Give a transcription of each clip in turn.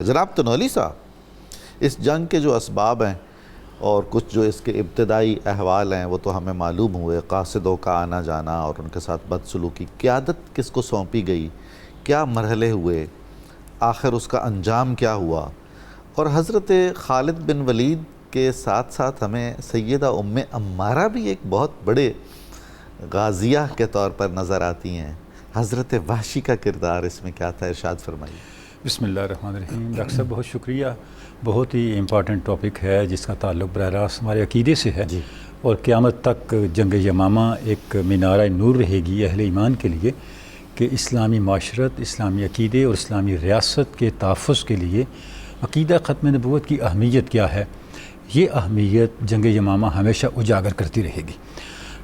جناب تنولی صاحب، اس جنگ کے جو اسباب ہیں اور کچھ جو اس کے ابتدائی احوال ہیں وہ تو ہمیں معلوم ہوئے، قاصدوں کا آنا جانا اور ان کے ساتھ بدسلوکی، قیادت کس کو سونپی گئی، کیا مرحلے ہوئے، آخر اس کا انجام کیا ہوا، اور حضرت خالد بن ولید کے ساتھ ساتھ ہمیں سیدہ ام عمارہ بھی ایک بہت بڑے غازیہ کے طور پر نظر آتی ہیں۔ حضرت وحشی کا کردار اس میں کیا تھا، ارشاد فرمائیے۔ بسم اللہ الرحمن الرحیم۔ ڈاکٹر صاحب بہت شکریہ، بہت ہی امپورٹنٹ ٹاپک ہے جس کا تعلق براہ راست ہمارے عقیدے سے ہے جی، اور قیامت تک جنگ یمامہ ایک مینارہ نور رہے گی اہل ایمان کے لیے کہ اسلامی معاشرت، اسلامی عقیدے اور اسلامی ریاست کے تحفظ کے لیے عقیدہ ختم نبوت کی اہمیت کیا ہے، یہ اہمیت جنگ یمامہ ہمیشہ اجاگر کرتی رہے گی۔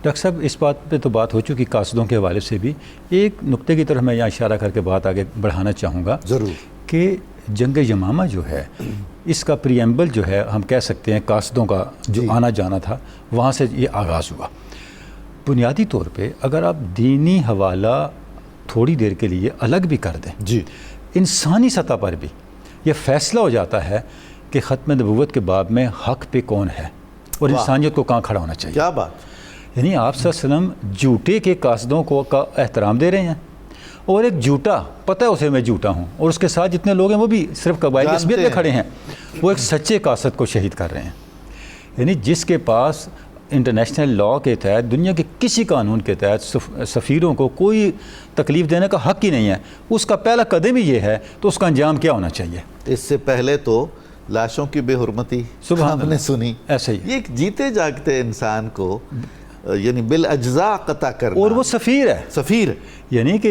ڈاکٹر صاحب اس بات پہ تو بات ہو چکی قاصدوں کے حوالے سے بھی، ایک نقطے کی طرف میں یہاں اشارہ کر کے بات آگے بڑھانا چاہوں گا ضرور کہ جنگ یمامہ جو ہے اس کا پریمبل جو ہے ہم کہہ سکتے ہیں قاصدوں کا جو آنا جانا تھا وہاں سے یہ آغاز ہوا۔ بنیادی طور پہ اگر آپ دینی حوالہ تھوڑی دیر کے لیے الگ بھی کر دیں، جی، انسانی سطح پر بھی یہ فیصلہ ہو جاتا ہے کہ ختم نبوت کے باب میں حق پہ کون ہے اور انسانیت کو کہاں کھڑا ہونا چاہیے۔ کیا بات، یعنی آپ صلی اللہ علیہ وسلم جھوٹے کے قاصدوں کو کا احترام دے رہے ہیں، اور ایک جھوٹا پتہ ہے اسے میں جھوٹا ہوں اور اس کے ساتھ جتنے لوگ ہیں وہ بھی صرف قبائلی عصبیت میں کھڑے ہیں، وہ ایک سچے قاصد کو شہید کر رہے ہیں۔ یعنی جس کے پاس انٹرنیشنل لاء کے تحت، دنیا کے کسی قانون کے تحت سفیروں کو کوئی تکلیف دینے کا حق ہی نہیں ہے، اس کا پہلا قدم ہی یہ ہے، تو اس کا انجام کیا ہونا چاہیے؟ اس سے پہلے تو لاشوں کی بے حرمتی ہم نے سنی، ایسے ہی یہ ایک جیتے جاگتے انسان کو یعنی بالاجزاء قطع کرنا، اور وہ سفیر ہے، سفیر، یعنی کہ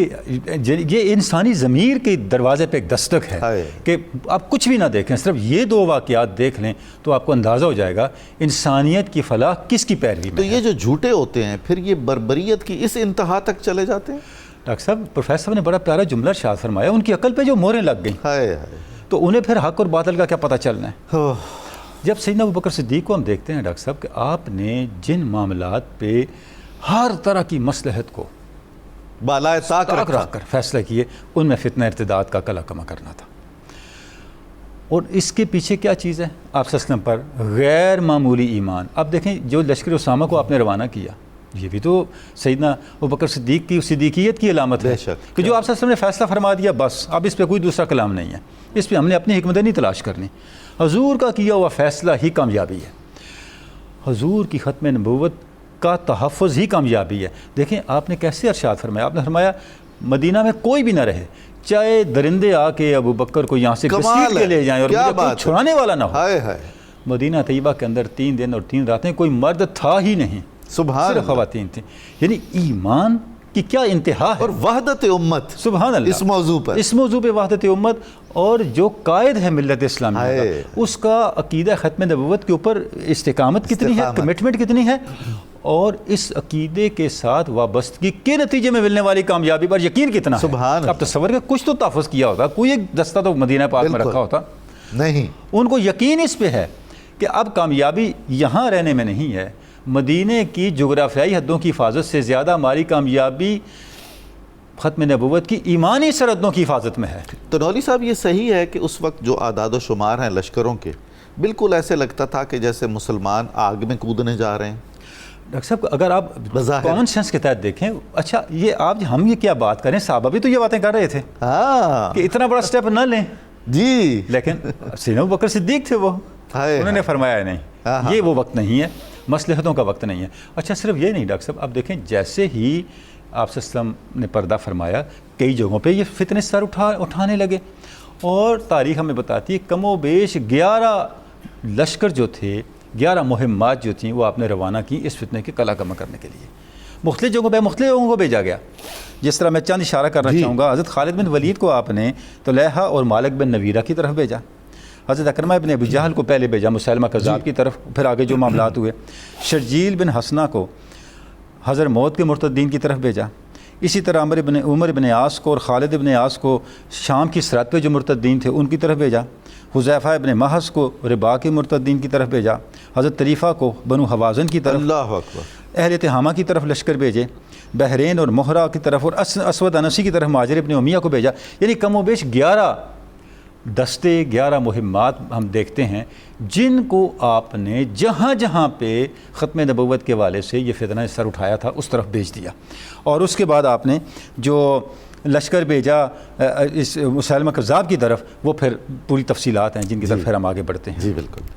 یہ انسانی ضمیر کے دروازے پہ ایک دستک ہے کہ آپ کچھ بھی نہ دیکھیں، صرف یہ دو واقعات دیکھ لیں تو آپ کو اندازہ ہو جائے گا انسانیت کی فلاح کس کی پیروی میں تو ہے۔ یہ جو جھوٹے ہوتے ہیں پھر یہ بربریت کی اس انتہا تک چلے جاتے ہیں۔ ڈاکٹر صاحب پروفیسر صاحب نے بڑا پیارا جملہ ارشاد فرمایا، ان کی عقل پہ جو موریں لگ گئیں ہائے ہائے، تو انہیں پھر حق اور باطل کا کیا پتہ چلنا ہے۔ اوہ، جب سیدنا ابوبکر صدیق کو ہم دیکھتے ہیں ڈاکٹر صاحب کہ آپ نے جن معاملات پہ ہر طرح کی مصلحت کو بالائے طاق رکھ کر فیصلہ کیے، ان میں فتنہ ارتداد کا کلا کما کرنا تھا، اور اس کے پیچھے کیا چیز ہے؟ آپ صلی اللہ علیہ وسلم پر غیر معمولی ایمان۔ اب دیکھیں جو لشکر اسامہ کو آپ نے روانہ کیا، یہ بھی تو سیدنا ابوبکر صدیق کی صدیقیت کی علامت ہے بے شک، کہ جو آپ صلی اللہ علیہ وسلم نے فیصلہ فرما دیا، بس اب اس پہ کوئی دوسرا کلام نہیں ہے، اس پہ ہم نے اپنی حکمت نہیں تلاش کرنی، حضور کا کیا ہوا فیصلہ ہی کامیابی ہے، حضور کی ختم نبوت کا تحفظ ہی کامیابی ہے۔ دیکھیں آپ نے کیسے ارشاد فرمایا، آپ نے فرمایا مدینہ میں کوئی بھی نہ رہے، چاہے درندے آ کے ابو بکر کو یہاں سے گھسیٹ کے لے جائیں اور مجھے کوئی چھڑانے والا نہ ہو۔ ہائے ہائے، مدینہ طیبہ کے اندر 3 دن اور 3 راتیں کوئی مرد تھا ہی نہیں، سبحان صرف خواتین تھیں۔ یعنی ایمان کی کیا انتہا ہے، اور وحدت امت سبحان اللہ، اس موضوع پر، اس موضوع پہ وحدت امت، اور جو قائد ہے ملت اسلامیہ کا، اس کا عقیدہ ختم نبوت کے اوپر استقامت کتنی ہے، کمٹمنٹ کتنی ہے، اور اس عقیدے کے ساتھ وابستگی کے نتیجے میں ملنے والی کامیابی پر یقین کتنا ہے۔ سبحان اب تصور کہ کچھ تو تحفظ کیا ہوتا، کوئی ایک دستہ تو مدینہ پاک میں رکھا ہوتا، نہیں، ان کو یقین اس پہ ہے کہ اب کامیابی یہاں رہنے میں نہیں ہے، مدینہ کی جغرافیائی حدوں کی حفاظت سے زیادہ ہماری کامیابی ختم نبوت کی ایمانی سرحدوں کی حفاظت میں ہے۔ تنولی صاحب یہ صحیح ہے کہ اس وقت جو اعداد و شمار ہیں لشکروں کے، بالکل ایسے لگتا تھا کہ جیسے مسلمان آگ میں کودنے جا رہے ہیں۔ ڈاکٹر صاحب اگر آپ بظاہر کامن سینس کے تحت دیکھیں، اچھا یہ آپ ہم یہ کیا بات کریں، صحابہ بھی تو یہ باتیں کر رہے تھے ہاں کہ اتنا بڑا سٹیپ نہ لیں، جی، لیکن سیدنا ابوبکر صدیق تھے، وہ انہوں نے فرمایا نہیں، یہ وہ وقت نہیں ہے، مصلحتوں کا وقت نہیں ہے۔ اچھا صرف یہ نہیں ڈاکٹر صاحب، اب دیکھیں جیسے ہی آپ صلی اللہ علیہ وسلم نے پردہ فرمایا، کئی جگہوں پہ یہ فتنے سر اٹھانے لگے، اور تاریخ ہمیں بتاتی ہے کم و بیش 11 لشکر جو تھے، 11 مہمات جو تھیں وہ آپ نے روانہ کی اس فتنے کے کلا کما کرنے کے لیے، مختلف جگہوں پہ مختلف لوگوں کو بھیجا گیا۔ جس طرح میں چند اشارہ کرنا چاہوں گا، حضرت خالد بن ولید کو آپ نے طلحہ اور مالک بن نویرہ کی طرف بھیجا، حضرت اکرمہ بن ابی جہل کو پہلے بھیجا مسیلمہ کذاب کی طرف، پھر آگے جو معاملات ہوئے، شرجیل بن حسنہ کو حضر موت کے مرتدین کی طرف بھیجا، اسی طرح عمر بن عاص کو اور خالد بن عاص کو شام کی سرحد پہ جو مرتدین تھے ان کی طرف بھیجا، حذیفہ بن محض کو ربا کے مرتدین کی طرف بھیجا، حضرت طریفہ کو بنو حوازن کی طرف، اللہ اکبر، اہل تہامہ کی طرف لشکر بھیجے، بحرین اور مہرہ کی طرف، اور اسود انسی کی طرف مہاجر ابن امیہ کو بھیجا۔ یعنی کم و بیش 11 دستے 11 مہمات ہم دیکھتے ہیں جن کو آپ نے جہاں جہاں پہ ختم نبوت کے والے سے یہ فتنہ سر اٹھایا تھا اس طرف بھیج دیا، اور اس کے بعد آپ نے جو لشکر بھیجا اس مسیلمہ کذاب کی طرف، وہ پھر پوری تفصیلات ہیں جن کی طرف پھر ہم آگے بڑھتے ہیں۔ جی بالکل۔